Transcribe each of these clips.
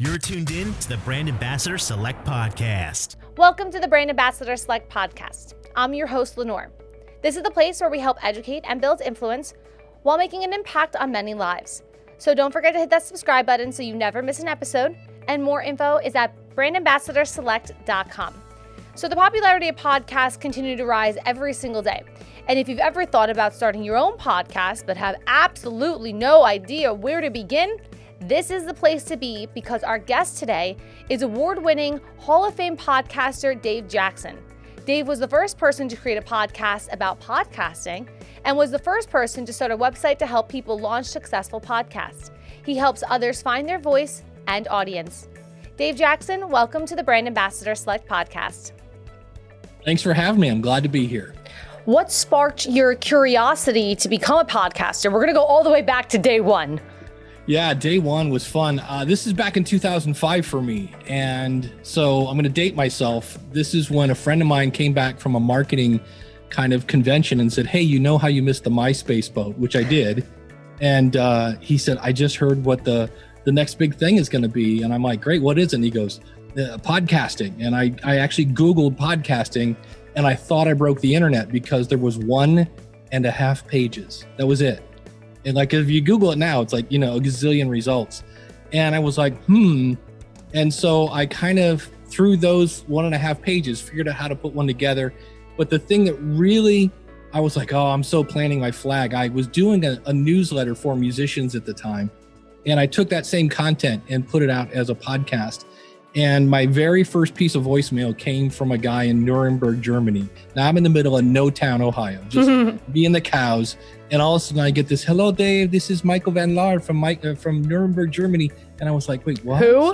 You're tuned in to the Brand Ambassador Select Podcast. Welcome to the Brand Ambassador Select Podcast. I'm your host, Lenore. This is the place where we help educate and build influence while making an impact on many lives. So don't forget to hit that subscribe button so you never miss an episode. And more info is at brandambassadorselect.com. So the popularity of podcasts continue to rise every single day. And if you've ever thought about starting your own podcast but have absolutely no idea where to begin, this is the place to be, because our guest today is award-winning Hall of Fame podcaster Dave Jackson. Dave was the first person to create a podcast about podcasting and was the first person to start a website to help people launch successful podcasts. He helps others find their voice and audience. Dave Jackson, welcome to the Brand Ambassador Select Podcast. Thanks for having me. I'm glad to be here. What sparked your curiosity to become a podcaster? We're going to go all the way back to day one. Yeah, day one was fun. This is back in 2005 for me. And so I'm going to date myself. This is when a friend of mine came back from a marketing kind of convention and said, hey, you know how you missed the MySpace boat, which I did. And he said, I just heard what the next big thing is going to be. And I'm like, great, what is it? And he goes, podcasting. And I actually Googled podcasting and I thought I broke the internet because there was 1.5 pages. That was it. And like, if you Google it now, it's like, a gazillion results. And I was like, And so I kind of, through those 1.5 pages, figured out how to put one together. But the thing that really, I was like, oh, I'm so planting my flag. I was doing a newsletter for musicians at the time. And I took that same content and put it out as a podcast. And my very first piece of voicemail came from a guy in Nuremberg, Germany. Now I'm in the middle of no town, Ohio, just me and the cows. And all of a sudden I get this, hello, Dave, this is Michael Van Laar from Nuremberg, Germany. And I was like, wait, what? Who?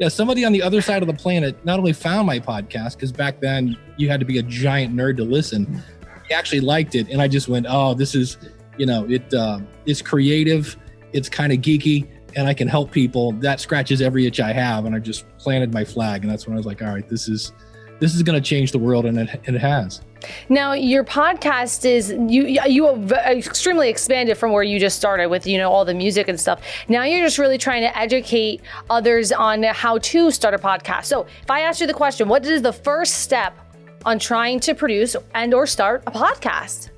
Somebody on the other side of the planet not only found my podcast, because back then you had to be a giant nerd to listen. He actually liked it. And I just went, oh, this is, it's creative. It's kind of geeky. And I can help people. That scratches every itch I have. And I just planted my flag. And that's when I was like, all right, this is going to change the world. And it has. Now, your podcast is, you are extremely expanded from where you just started with, all the music and stuff. Now you're just really trying to educate others on how to start a podcast. So if I ask you the question, what is the first step on trying to produce and or start a podcast?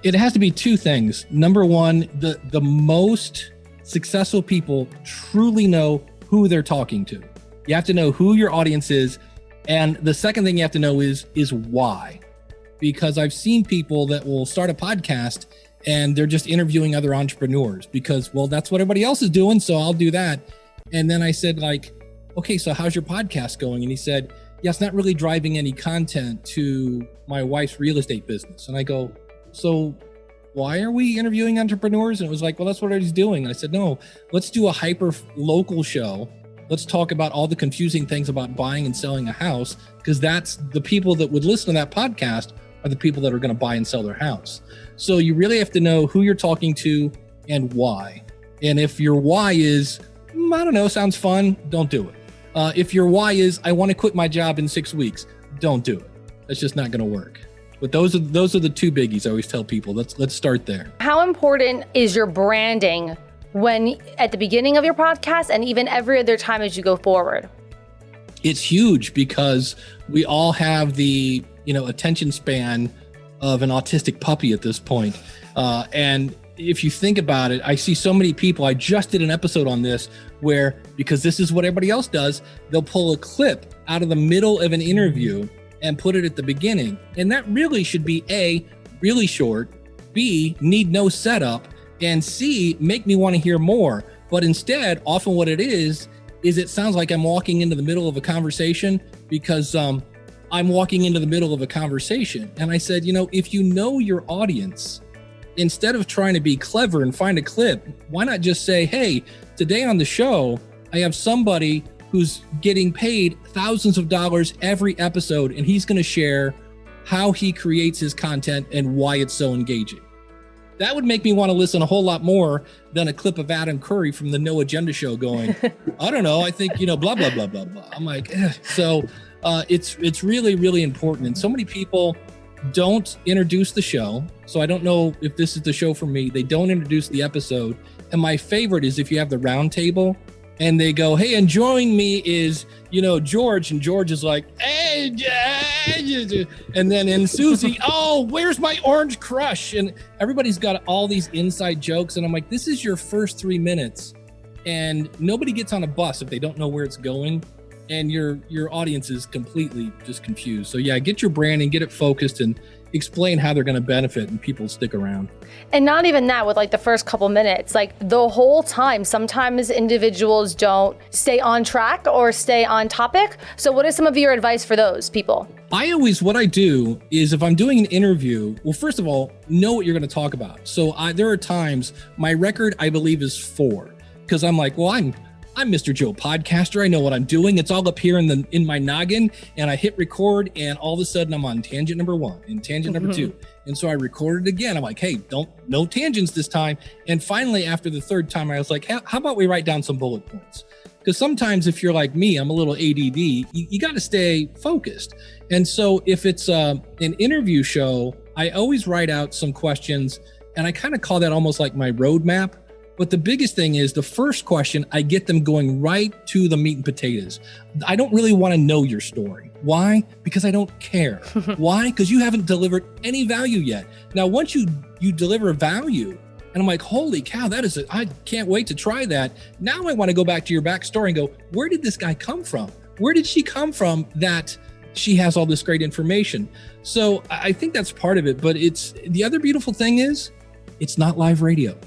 It has to be two things. Number one, the most successful people truly know who they're talking to. You have to know who your audience is. And the second thing you have to know is why. Because I've seen people that will start a podcast and they're just interviewing other entrepreneurs because, well, that's what everybody else is doing, so I'll do that. And then I said, like, okay, so how's your podcast going? And he said, yeah, it's not really driving any content to my wife's real estate business. And I go, so why are we interviewing entrepreneurs? And it was like, well, that's what he's doing. And I said, no, let's do a hyper local show. Let's talk about all the confusing things about buying and selling a house, because that's the people that would listen to that podcast are the people that are going to buy and sell their house. So you really have to know who you're talking to and why. And if your why is, I don't know, sounds fun, don't do it. If your why is, I want to quit my job in 6 weeks, don't do it. That's just not going to work. But those are the two biggies I always tell people. Let's start there. How important is your branding when at the beginning of your podcast and even every other time as you go forward? It's huge because we all have the attention span of an autistic puppy at this point. And if you think about it, I see so many people. I just did an episode on this where, because this is what everybody else does, they'll pull a clip out of the middle of an interview and put it at the beginning. And that really should be A, really short, B, need no setup, and C, make me want to hear more. But instead, often what it is it sounds like I'm walking into the middle of a conversation because I'm walking into the middle of a conversation. And I said, if you know your audience, instead of trying to be clever and find a clip, why not just say, hey, today on the show, I have somebody who's getting paid thousands of dollars every episode, and he's going to share how he creates his content and why it's so engaging. That would make me want to listen a whole lot more than a clip of Adam Curry from the No Agenda show going, I don't know, I think, blah, blah, blah, blah, blah. I'm like, So it's really, really important. And so many people don't introduce the show. So I don't know if this is the show for me. They don't introduce the episode. And my favorite is if you have the round table and they go, hey, and joining me is, George. And George is like, hey, and then Susie, oh, where's my orange crush? And everybody's got all these inside jokes. And I'm like, this is your first 3 minutes. And nobody gets on a bus if they don't know where it's going. And your audience is completely just confused. So yeah, get your branding, get it focused, and explain how they're going to benefit, and people stick around. And not even that with like the first couple minutes, like the whole time, sometimes individuals don't stay on track or stay on topic. So what is some of your advice for those people? What I do is if I'm doing an interview, well, first of all, know what you're going to talk about. So there are times my record, I believe, is 4, because I'm like, well, I'm Mr. Joe Podcaster. I know what I'm doing. It's all up here in my noggin, and I hit record, and all of a sudden I'm on tangent number 1 and tangent number 2. And so I recorded no tangents this time. And finally, after the 3rd time, I was like, how about we write down some bullet points? Because sometimes if you're like me, I'm a little ADD, you got to stay focused. And so if it's an interview show, I always write out some questions, and I kind of call that almost like my roadmap. But the biggest thing is the first question, I get them going right to the meat and potatoes. I don't really want to know your story. Why? Because I don't care. Why? Because you haven't delivered any value yet. Now, once you deliver value, and I'm like, holy cow, I can't wait to try that. Now I want to go back to your backstory and go, where did this guy come from? Where did she come from that she has all this great information? So I think that's part of it. But the other beautiful thing is it's not live radio.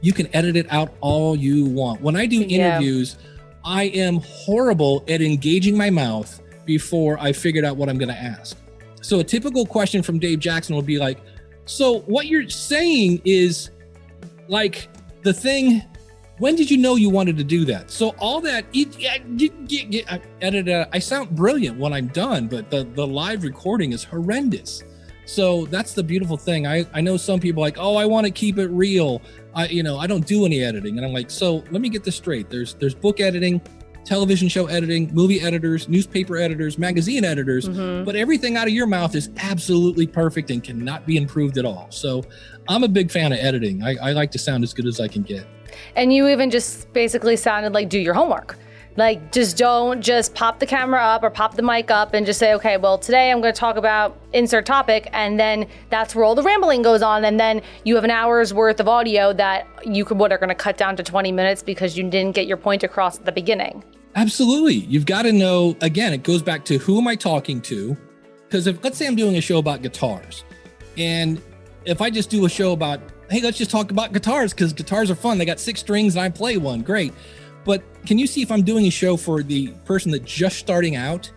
You can edit it out all you want. When I do interviews, I am horrible at engaging my mouth before I figured out what I'm going to ask. So a typical question from Dave Jackson will be like, so what you're saying is like the thing, when did you know you wanted to do that? So all that, I edit it out. I sound brilliant when I'm done, but the live recording is horrendous. So that's the beautiful thing. I know some people like, oh, I want to keep it real. I don't do any editing. And I'm like, so let me get this straight. There's book editing, television show editing, movie editors, newspaper editors, magazine editors, but everything out of your mouth is absolutely perfect and cannot be improved at all. So I'm a big fan of editing. I like to sound as good as I can get. And you even just basically sounded like do your homework. Like, just don't just pop the camera up or pop the mic up and just say, okay, well, today I'm going to talk about insert topic. And then that's where all the rambling goes on. And then you have an hour's worth of audio that are going to cut down to 20 minutes because you didn't get your point across at the beginning. Absolutely. You've got to know, again, it goes back to who am I talking to? Because let's say I'm doing a show about guitars. And if I just do a show about, hey, let's just talk about guitars because guitars are fun. They got 6 strings and I play one. Great. But can you see if I'm doing a show for the person that's just starting out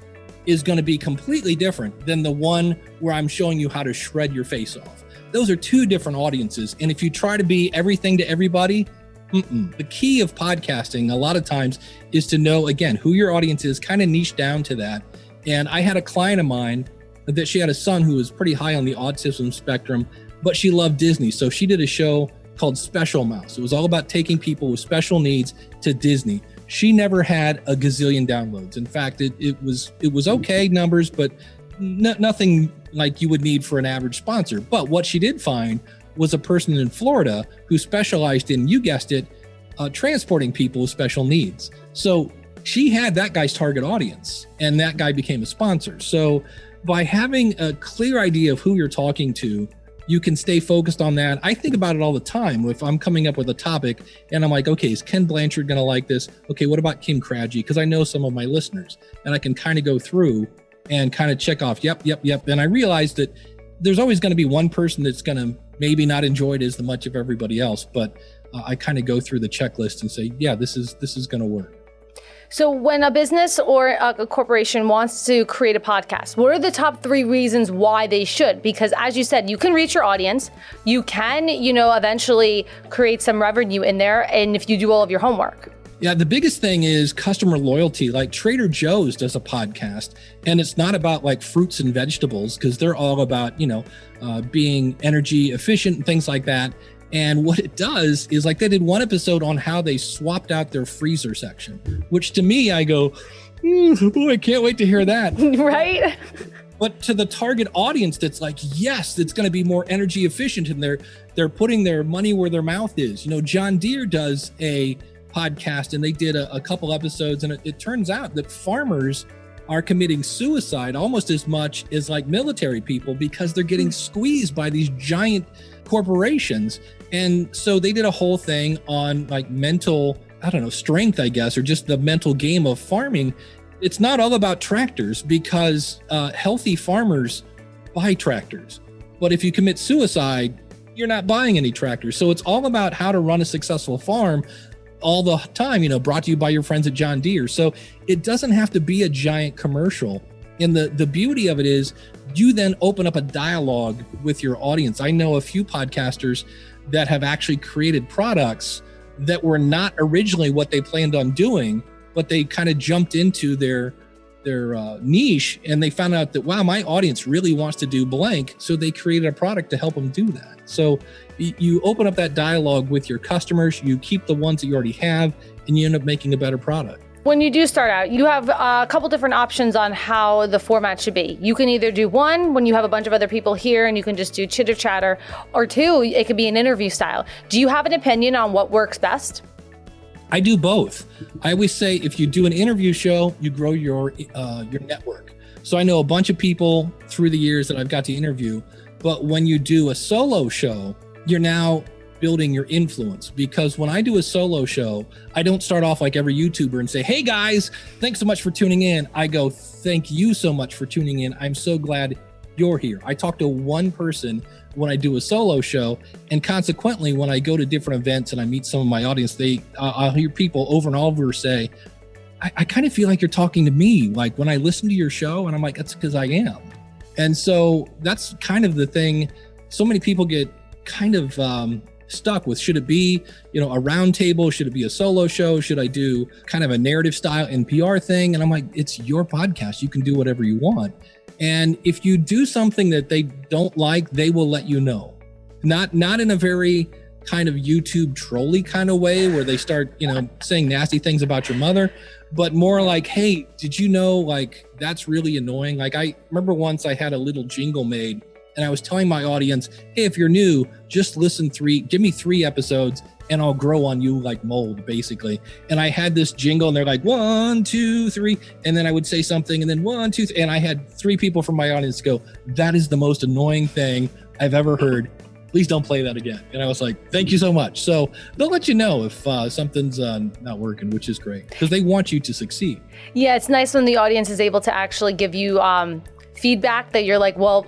is going to be completely different than the one where I'm showing you how to shred your face off. Those are 2 different audiences. And if you try to be everything to everybody, the key of podcasting a lot of times is to know, again, who your audience is, kind of niche down to that. And I had a client of mine that she had a son who was pretty high on the autism spectrum, but she loved Disney. So she did a show called Special Mouse. It was all about taking people with special needs to Disney. She never had a gazillion downloads. In fact, it was okay numbers, but nothing like you would need for an average sponsor. But what she did find was a person in Florida who specialized in, you guessed it, transporting people with special needs. So she had that guy's target audience, and that guy became a sponsor. So by having a clear idea of who you're talking to, you can stay focused on that. I think about it all the time. If I'm coming up with a topic and I'm like, okay, is Ken Blanchard going to like this? Okay, what about Kim Craggy? Because I know some of my listeners, and I can kind of go through and kind of check off, yep. And I realized that there's always going to be one person that's going to maybe not enjoy it as much of everybody else, but I kind of go through the checklist and say, yeah, this is going to work. So when a business or a corporation wants to create a podcast, what are the top 3 reasons why they should? Because as you said, you can reach your audience, you can, eventually create some revenue in there, and if you do all of your homework. Yeah, the biggest thing is customer loyalty. Like Trader Joe's does a podcast, and it's not about like fruits and vegetables because they're all about, being energy efficient and things like that. And what it does is like they did one episode on how they swapped out their freezer section, which to me, I go, I can't wait to hear that. Right? But to the target audience that's like, yes, it's going to be more energy efficient, and they're putting their money where their mouth is. John Deere does a podcast, and they did a couple episodes, and it turns out that farmers are committing suicide almost as much as like military people because they're getting squeezed by these giant corporations. And so they did a whole thing on like mental, I don't know, strength, I guess, or just the mental game of farming. It's not all about tractors because healthy farmers buy tractors. But if you commit suicide, you're not buying any tractors. So it's all about how to run a successful farm all the time, you know, brought to you by your friends at John Deere. So it doesn't have to be a giant commercial. And the beauty of it is you then open up a dialogue with your audience. I know a few podcasters that have actually created products that were not originally what they planned on doing, but they kind of jumped into their niche, and they found out that, wow, my audience really wants to do blank. So they created a product to help them do that. So you open up that dialogue with your customers, you keep the ones that you already have, and you end up making a better product. When you do start out, you have a couple different options on how the format should be. You can either do one when you have a bunch of other people here and you can just do chitter chatter, or two, it could be an interview style. Do you have an opinion on what works best? I do both. I always say if you do an interview show, you grow your network. So I know a bunch of people through the years that I've got to interview, but when you do a solo show, you're now building your influence. Because when I do a solo show, I don't start off like every YouTuber and say, hey guys, thanks so much for tuning in. I go, thank you so much for tuning in. I'm so glad you're here. I talk to one person when I do a solo show, and consequently, when I go to different events and I meet some of my audience, I'll hear people over and over say, I kind of feel like you're talking to me. Like when I listen to your show, and I'm like, that's because I am. And so that's kind of the thing. So many people get kind of stuck with, should it be, you know, a round table? Should it be a solo show? Should I do kind of a narrative style NPR thing? And I'm like, it's your podcast. You can do whatever you want. And if you do something that they don't like, they will let you know. Not in a very kind of YouTube trolly kind of way where they start, you know, saying nasty things about your mother, but more like, hey, did you know, like, that's really annoying. Like, I remember once I had a little jingle made and I was telling my audience, hey, if you're new, just give me 3 episodes and I'll grow on you like mold, basically. And I had this jingle and they're like, 1, 2, 3. And then I would say something and then 1, 2, 3. And I had 3 people from my audience go, that is the most annoying thing I've ever heard. Please don't play that again. And I was like, thank you so much. So they'll let you know if something's not working, which is great because they want you to succeed. Yeah, it's nice when the audience is able to actually give you feedback that you're like, well,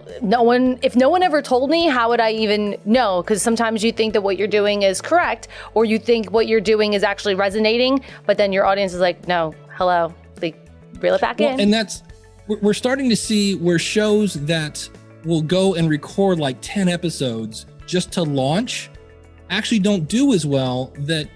if no one ever told me, how would I even know? Because sometimes you think that what you're doing is correct, or you think what you're doing is actually resonating, but then your audience is like, no, hello, like reel it back in. And we're starting to see where shows that will go and record like 10 episodes just to launch actually don't do as well that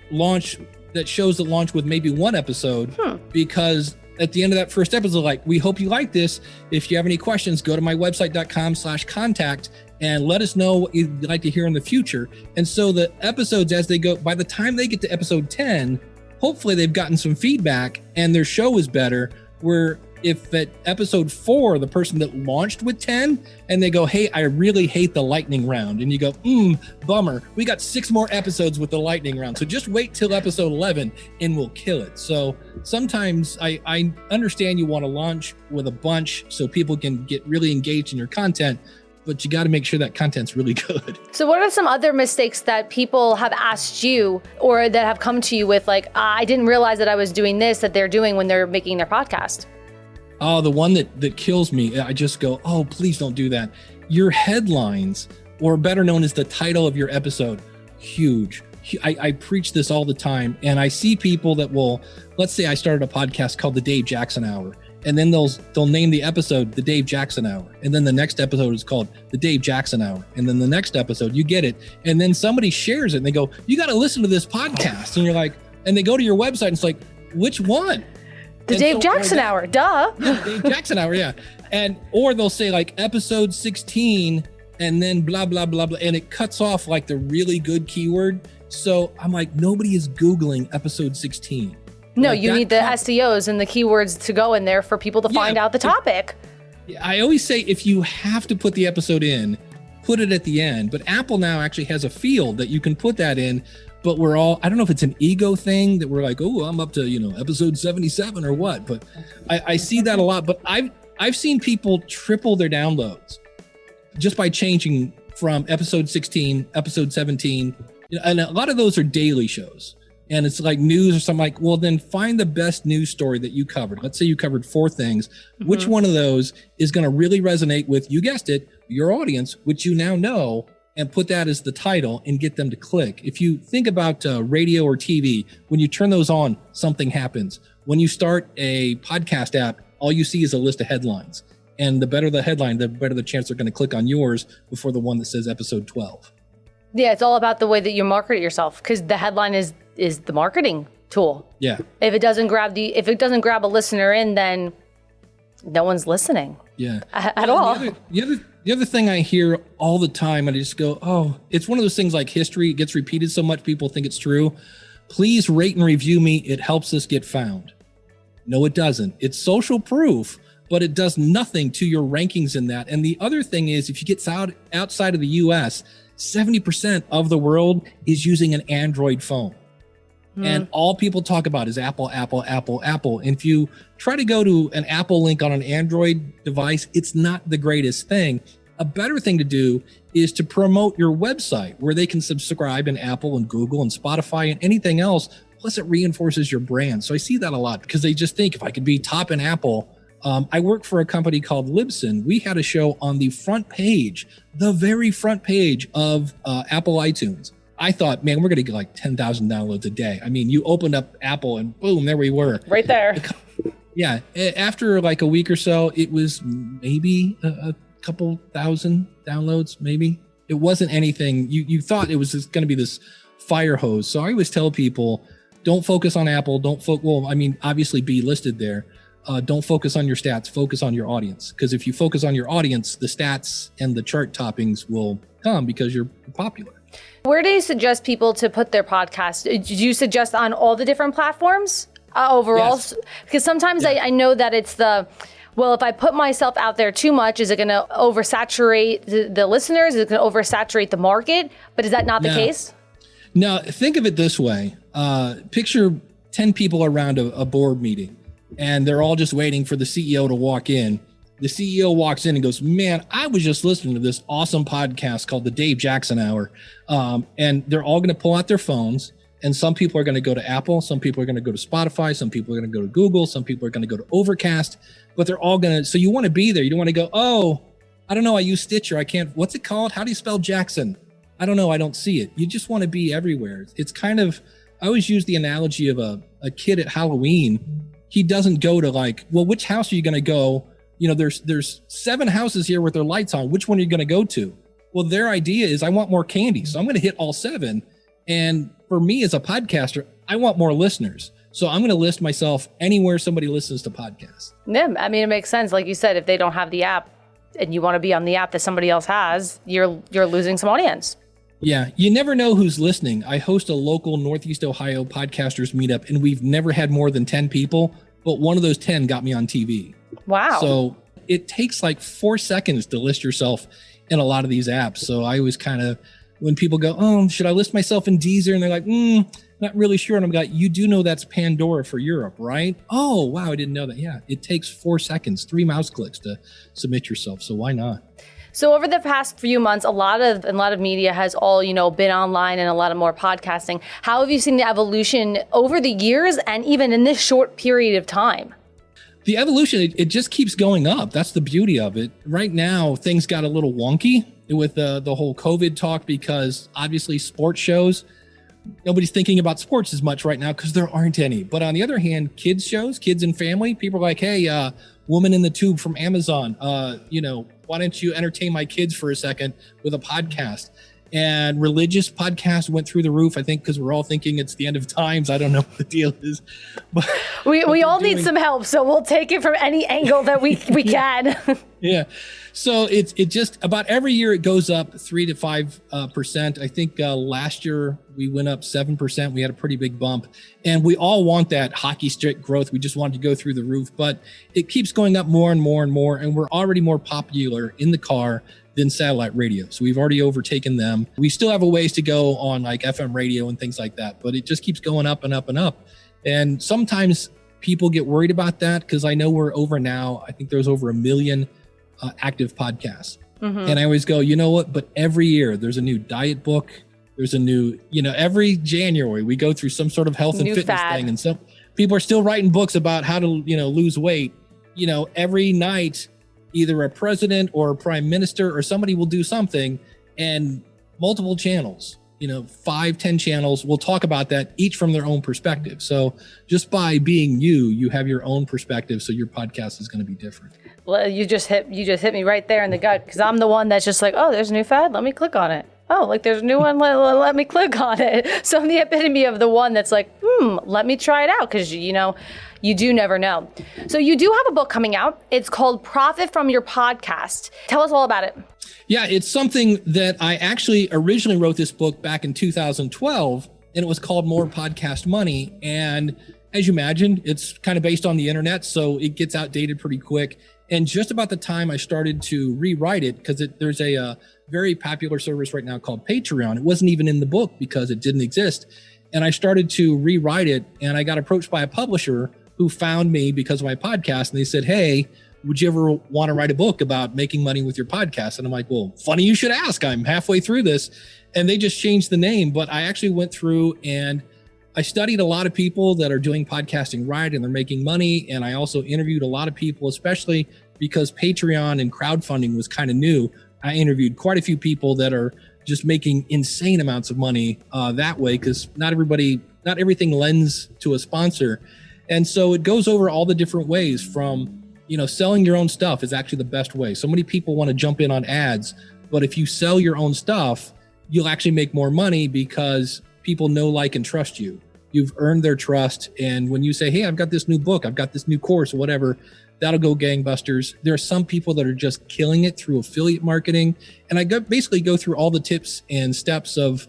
shows that launch with maybe 1 episode because at the end of that first episode, like, we hope you like this. If you have any questions, go to my website.com/contact and let us know what you'd like to hear in the future. And so the episodes, as they go, by the time they get to episode 10, hopefully they've gotten some feedback and their show is better. Where if at episode 4, the person that launched with 10 and they go, hey, I really hate the lightning round. And you go, bummer. We got 6 more episodes with the lightning round. So just wait till episode 11 and we'll kill it. So sometimes I understand you want to launch with a bunch so people can get really engaged in your content, but you got to make sure that content's really good. So what are some other mistakes that people have asked you or that have come to you with, like, I didn't realize that I was doing this, that they're doing when they're making their podcast? Oh, the one that kills me, I just go, oh, please don't do that. Your headlines, or better known as the title of your episode, huge. I preach this all the time, and I see people that will, let's say I started a podcast called The Dave Jackson Hour, and then they'll name the episode The Dave Jackson Hour, and then the next episode is called The Dave Jackson Hour, and then the next episode, you get it, and then somebody shares it, and they go, you got to listen to this podcast, and you're like, and they go to your website, and it's like, which one? The Dave Jackson Hour, duh. Yeah, Dave Jackson Hour, yeah. Or they'll say like episode 16 and then blah, blah, blah, blah. And it cuts off like the really good keyword. So I'm like, nobody is Googling episode 16. No, like you need the SEOs and the keywords to go in there for people to find out the topic. I always say if you have to put the episode in, put it at the end. But Apple now actually has a field that you can put that in but we're all, I don't know if it's an ego thing that we're like, oh, I'm up to, episode 77 or what, but I see that a lot. But I've seen people triple their downloads just by changing from episode 16, episode 17. And a lot of those are daily shows. And it's like news or something like, well, then find the best news story that you covered. Let's say you covered 4 things. Mm-hmm. Which one of those is going to really resonate with, you guessed it, your audience, which you now know, and put that as the title and get them to click. If you think about radio or TV, when you turn those on, something happens. When you start a podcast app, all you see is a list of headlines. And the better the headline, the better the chance they're going to click on yours before the one that says episode 12. Yeah, it's all about the way that you market yourself, because the headline is the marketing tool. Yeah. If it doesn't grab a listener in, then no one's listening. Yeah. At all. The other thing I hear all the time, and I just go, oh, it's one of those things like history. It gets repeated so much, people think it's true. Please rate and review me. It helps us get found. No, it doesn't. It's social proof, but it does nothing to your rankings in that. And the other thing is, if you get outside of the US, 70% of the world is using an Android phone. And all people talk about is Apple. And if you try to go to an Apple link on an Android device, it's not the greatest thing. A better thing to do is to promote your website where they can subscribe in Apple and Google and Spotify and anything else. Plus it reinforces your brand. So I see that a lot because they just think if I could be top in Apple. I work for a company called Libsyn. We had a show on the front page, the very front page of Apple iTunes. I thought, man, we're going to get like 10,000 downloads a day. I mean, you opened up Apple and boom, there we were. Right there. Yeah. After like a week or so, it was maybe a couple thousand downloads, maybe. It wasn't anything. You thought it was just going to be this fire hose. So I always tell people, don't focus on Apple. Obviously be listed there. Don't focus on your stats, focus on your audience. Because if you focus on your audience, the stats and the chart toppings will come because you're popular. Where do you suggest people to put their podcast? Do you suggest on all the different platforms overall? Yes. Because sometimes I know that it's if I put myself out there too much, is it going to oversaturate the listeners? Is it going to oversaturate the market? But is that not the case? No, think of it this way. Picture 10 people around a board meeting. And they're all just waiting for the CEO to walk in. The CEO walks in and goes, man, I was just listening to this awesome podcast called the Dave Jackson Hour. And they're all going to pull out their phones. And some people are going to go to Apple. Some people are going to go to Spotify. Some people are going to go to Google. Some people are going to go to Overcast. But they're all going to, so you want to be there. You don't want to go, oh, I don't know. I use Stitcher. I can't, what's it called? How do you spell Jackson? I don't know. I don't see it. You just want to be everywhere. It's kind of, I always use the analogy of a kid at Halloween. He doesn't go to like, well, which house are you going to go? There's 7 houses here with their lights on. Which one are you going to go to? Well, their idea is I want more candy. So I'm going to hit all 7. And for me as a podcaster, I want more listeners. So I'm going to list myself anywhere somebody listens to podcasts. Yeah, I mean, it makes sense. Like you said, if they don't have the app and you want to be on the app that somebody else has, you're losing some audience. Yeah, you never know who's listening. I host a local Northeast Ohio podcasters meetup, and we've never had more than 10 people, but one of those 10 got me on TV. Wow. So it takes like 4 seconds to list yourself in a lot of these apps. So I always kind of, when people go, oh, should I list myself in Deezer? And they're like, not really sure. And I'm like, you do know that's Pandora for Europe, right? Oh, wow, I didn't know that. Yeah, it takes 4 seconds, 3 mouse clicks to submit yourself. So why not? So over the past few months, a lot of media has all, been online and a lot of more podcasting. How have you seen the evolution over the years and even in this short period of time? The evolution, it just keeps going up. That's the beauty of it. Right now, things got a little wonky with the whole COVID talk because obviously sports shows, nobody's thinking about sports as much right now because there aren't any. But on the other hand, kids shows, kids and family, people are like, hey, Woman in the Tube from Amazon, why don't you entertain my kids for a second with a podcast? And religious podcasts went through the roof, I think, because we're all thinking it's the end of times. I don't know what the deal is. But we all need some help, so we'll take it from any angle that we can. Yeah. So it just about every year it goes up 3 to 5%. I think last year we went up 7%. We had a pretty big bump, and we all want that hockey stick growth. We just want to go through the roof, but it keeps going up more and more and more. And we're already more popular in the car than satellite radio. So we've already overtaken them. We still have a ways to go on like FM radio and things like that, but it just keeps going up and up and up. And sometimes people get worried about that because I know we're over now. I think there's over 1 million active podcasts. And I always go, you know what? But every year there's a new diet book. There's a new, every January we go through some sort of health and fitness thing. And some people are still writing books about how to, lose weight. Every night, either a president or a prime minister or somebody will do something, and multiple channels, 5, 10 channels will talk about that, each from their own perspective. So just by being you have your own perspective. So your podcast is going to be different. Well, you just hit me right there in the gut, because I'm the one that's just like, oh, there's a new fad. Let me click on it. Oh, like there's a new one. Let me click on it. So I'm the epitome of the one that's like, let me try it out, because you do never know. So you do have a book coming out. It's called Profit from Your Podcast. Tell us all about it. Yeah, it's something that I actually originally wrote this book back in 2012, and it was called More Podcast Money. And as you imagine, it's kind of based on the internet, so it gets outdated pretty quick. And just about the time I started to rewrite it, because there's a very popular service right now called Patreon. It wasn't even in the book because it didn't exist. And I started to rewrite it, and I got approached by a publisher who found me because of my podcast. And they said, hey, would you ever want to write a book about making money with your podcast? And I'm like, well, funny you should ask. I'm halfway through this. And they just changed the name. But I actually went through and I studied a lot of people that are doing podcasting right and they're making money. And I also interviewed a lot of people, especially because Patreon and crowdfunding was kind of new. I interviewed quite a few people that are just making insane amounts of money that way, because not everything lends to a sponsor. And so it goes over all the different ways from, selling your own stuff is actually the best way. So many people want to jump in on ads, but if you sell your own stuff, you'll actually make more money because people know, like, and trust you. You've earned their trust. And when you say, hey, I've got this new book, I've got this new course or whatever, that'll go gangbusters. There are some people that are just killing it through affiliate marketing. And I basically go through all the tips and steps of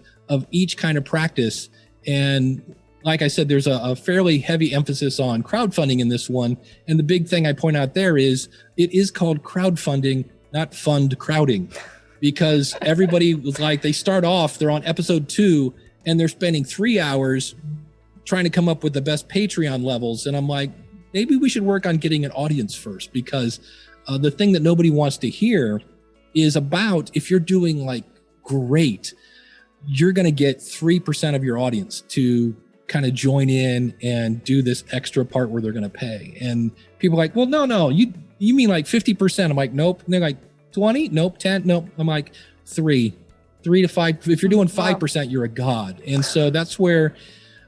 each kind of practice. And like I said, there's a fairly heavy emphasis on crowdfunding in this one. And the big thing I point out there is it is called crowdfunding, not fund crowding, because everybody was like, they start off, they're on episode 2 and they're spending 3 hours trying to come up with the best Patreon levels. And I'm like, maybe we should work on getting an audience first, because the thing that nobody wants to hear is about, if you're doing like great, you're going to get 3% of your audience to kind of join in and do this extra part where they're going to pay. And people are like, well, no, you mean like 50%? I'm like, nope. And they're like, 20? Nope. 10? Nope. I'm like, 3 to 5. If you're doing 5%, you're a god. And so that's where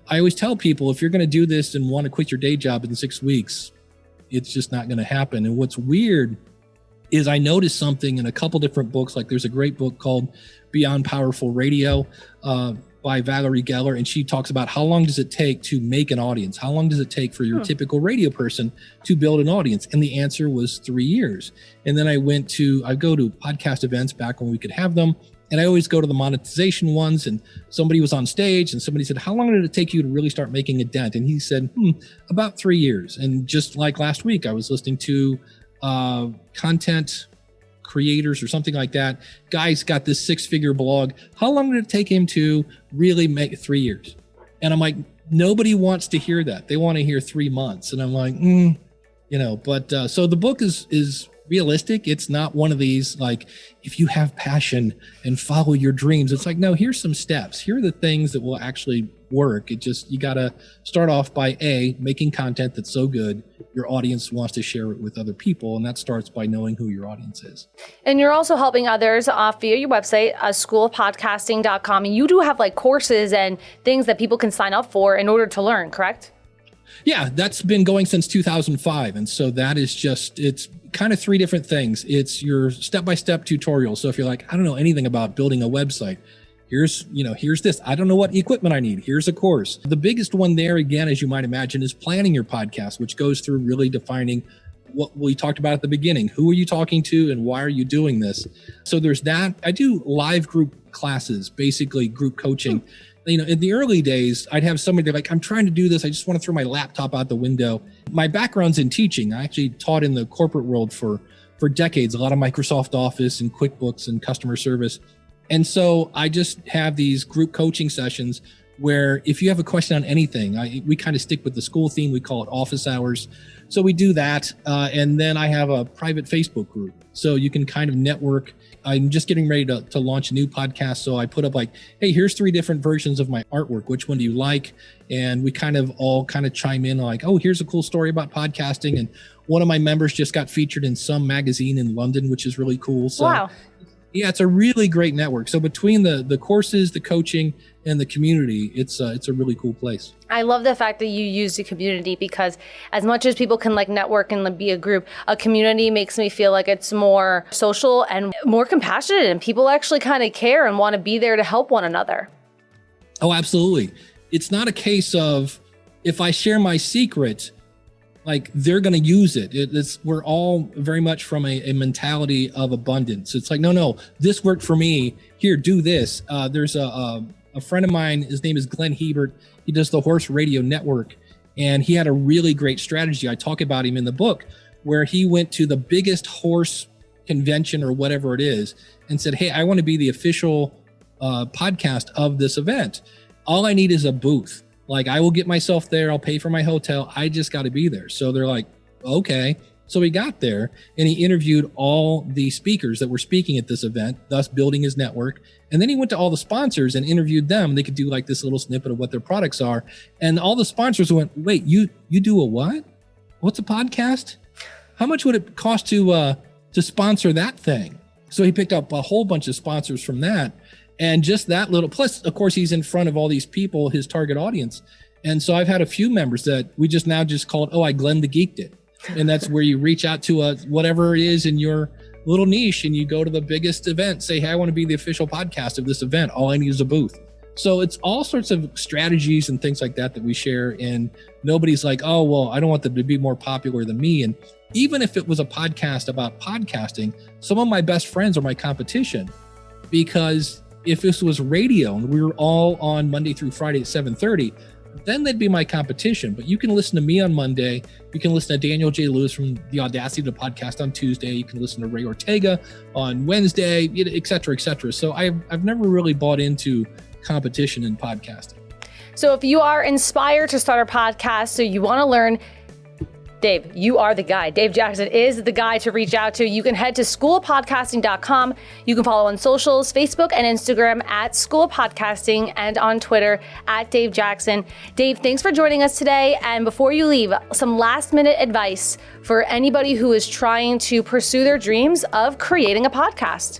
I always tell people, if you're going to do this and want to quit your day job in 6 weeks, it's just not going to happen. And what's weird is I noticed something in a couple different books. Like there's a great book called Beyond Powerful Radio by Valerie Geller. And she talks about how long does it take to make an audience? How long does it take for your typical radio person to build an audience? And the answer was 3 years. And then I go to podcast events back when we could have them. And I always go to the monetization ones, and somebody was on stage and somebody said, how long did it take you to really start making a dent? And he said, about 3 years. And just like last week, I was listening to content creators or something like that. Guy's got this 6-figure blog. How long did it take him to really make 3 years? And I'm like, nobody wants to hear that. They want to hear 3 months. And I'm like, but so the book is realistic. It's not one of these, like, if you have passion and follow your dreams, it's like, no, here's some steps. Here are the things that will actually work. You got to start off by making content that's so good your audience wants to share it with other people. And that starts by knowing who your audience is. And you're also helping others via your website, SchoolofPodcasting.com. And you do have like courses and things that people can sign up for in order to learn, correct? Yeah, that's been going since 2005. And so that is it's kind of 3 different things. It's your step-by-step tutorial. So if you're like, I don't know anything about building a website, here's this. I don't know what equipment I need. Here's a course. The biggest one there, again, as you might imagine, is planning your podcast, which goes through really defining what we talked about at the beginning. Who are you talking to and why are you doing this? So there's that. I do live group classes, basically group coaching. In the early days, I'd have somebody like, I'm trying to do this. I just want to throw my laptop out the window. My background's in teaching. I actually taught in the corporate world for decades, a lot of Microsoft Office and QuickBooks and customer service. And so I just have these group coaching sessions where if you have a question on anything, we kind of stick with the school theme. We call it office hours. So we do that. And then I have a private Facebook group. So you can kind of network. I'm just getting ready to launch a new podcast. So I put up like, hey, here's 3 different versions of my artwork. Which one do you like? And we kind of all chime in like, oh, here's a cool story about podcasting. And one of my members just got featured in some magazine in London, which is really cool. So wow. Yeah, it's a really great network. So between the courses, the coaching, and the community, it's a really cool place. I love the fact that you use the community, because as much as people can like network and be a group, a community makes me feel like it's more social and more compassionate, and people actually kind of care and want to be there to help one another. Oh, absolutely. It's not a case of if I share my secret, like they're going to use it. We're all very much from a mentality of abundance. It's like, no, this worked for me. Here, do this. There's a friend of mine, his name is Glenn Hebert. He does the Horse Radio Network, and he had a really great strategy. I talk about him in the book, where he went to the biggest horse convention or whatever it is and said, hey, I want to be the official podcast of this event. All I need is a booth. Like, I will get myself there. I'll pay for my hotel. I just got to be there. So they're like, okay. So he got there and he interviewed all the speakers that were speaking at this event, thus building his network. And then he went to all the sponsors and interviewed them. They could do like this little snippet of what their products are. And all the sponsors went, wait, you do a what? What's a podcast? How much would it cost to sponsor that thing? So he picked up a whole bunch of sponsors from that. And just that little, plus, of course, he's in front of all these people, his target audience. And so I've had a few members that we just call it, I Glenn the Geeked it. And that's where you reach out to whatever it is in your little niche and you go to the biggest event, say, hey, I want to be the official podcast of this event. All I need is a booth. So it's all sorts of strategies and things like that we share. And nobody's like, oh, well, I don't want them to be more popular than me. And even if it was a podcast about podcasting, some of my best friends are my competition, because if this was radio and we were all on Monday through Friday at 7:30, then they'd be my competition. But you can listen to me on Monday. You can listen to Daniel J. Lewis from the Audacity to Podcast on Tuesday. You can listen to Ray Ortega on Wednesday, et cetera, et cetera. So I've never really bought into competition in podcasting. So if you are inspired to start a podcast, so you want to learn, Dave, you are the guy. Dave Jackson is the guy to reach out to. You can head to SchoolofPodcasting.com. You can follow on socials, Facebook and Instagram at SchoolofPodcasting, and on Twitter at Dave Jackson. Dave, thanks for joining us today. And before you leave, some last minute advice for anybody who is trying to pursue their dreams of creating a podcast.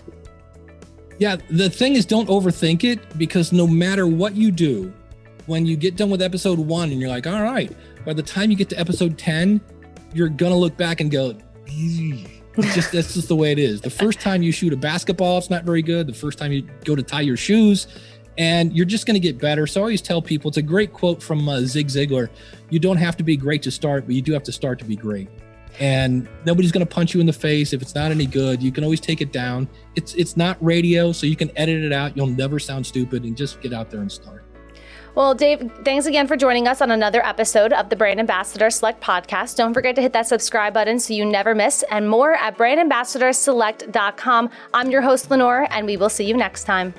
Yeah, the thing is, don't overthink it, because no matter what you do, when you get done with episode 1 and you're like, all right, by the time you get to episode 10, you're going to look back and go, that's just the way it is. The first time you shoot a basketball, it's not very good. The first time you go to tie your shoes, and you're just going to get better. So I always tell people, it's a great quote from Zig Ziglar. You don't have to be great to start, but you do have to start to be great. And nobody's going to punch you in the face. If it's not any good, you can always take it down. It's not radio, so you can edit it out. You'll never sound stupid, and just get out there and start. Well, Dave, thanks again for joining us on another episode of the Brand Ambassador Select podcast. Don't forget to hit that subscribe button so you never miss, and more at brandambassadorselect.com. I'm your host, Lenore, and we will see you next time.